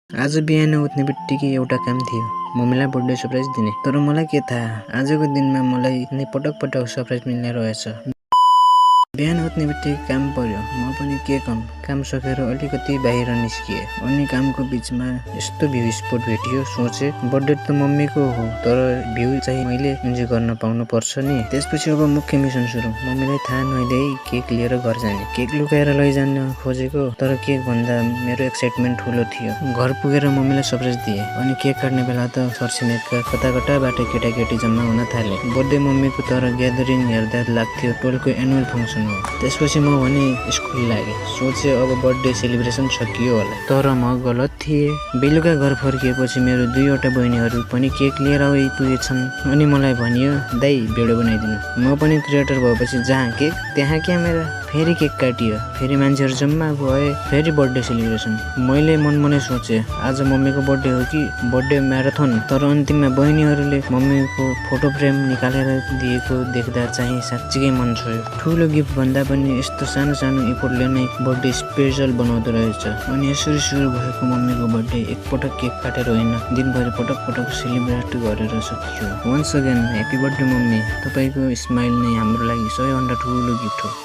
आज बिहान उठ्ने बित्तिकै एउटा काम थियो, मम्मीलाई बर्थडे सरप्राइज दिने। तर मलाई के थाहा, आजको दिनमा मलाई नै पटक पटक सरप्राइज मिल्ने रहेछ। बिहान उठ्ने बित्तिकै काम पर्यो, म पनि के काम सकेर अलिकति बाहिर निस्किए। अनि कामको बीचमा यस्तो भ्यू स्पट भेटियो। सोचे बर्थडे त मम्मीको हो, तर भ्यू चाहिँ मैले इन्जोय गर्न पाउनु पर्छ नि। त्यसपछि अब मुख्य मिसन सुरु। मम्मीलाई थाहा नहुँदै केक लिएर घर जाने। केक लुकाएर लैजान खोजेको, तर केक भन्दा मेरो एक्साइटमेन्ट ठुलो थियो। घर पुगेर मम्मीलाई सरप्राइज दिए। अनि केक काट्ने बेला त छरछिमेकका कताकताबाट केटाकेटी जम्मा हुन थाले। बर्थडे मम्मीको तर ग्यादरिङ हेर्दा लाग्थ्यो टोलको एनुअल फङ्सन हो। त्यसपछि म भने स्कुल लागे। सोचे अब बर्थडे सेलिब्रेसन सकियो होला, तर म गलत थिएँ। बेलुका घर फर्किएपछि मेरो दुईवटा बहिनीहरू पनि केक लिएर आइपुगेछन्। अनि मलाई भनियो, दाइ भिडियो बनाइदिनु। म पनि क्रिएटर भएपछि जहाँ केक त्यहाँ क्यामेरा। फेरि केक काटियो, फेरि मान्छेहरू जम्मा भए, फेरि बर्थडे सेलिब्रेसन। मैले मनमनै सोचे आज मम्मीको बर्थडे हो कि बर्थडे म्याराथन। तर अन्तिममा बहिनीहरूले मम्मीको फोटो फ्रेम निकालेर दिएको देख्दा चाहिँ साँच्चीकै मन छोयो। ठुलो गिफ्ट भन्दा पनि यस्तो सानो सानो इफोर्टले नै बर्थडे स्पेशल बनाउँदो रहेछ। अनि यसरी सुरु भएको मम्मीको बर्थडे एकपटक केक काटेर होइन, दिनभरि पटक पटक सेलिब्रेट गरेर सकियो। Once again happy birthday mummy. तपाईँको स्माइल नै हाम्रो लागि सबैभन्दा ठुलो गिफ्ट हो।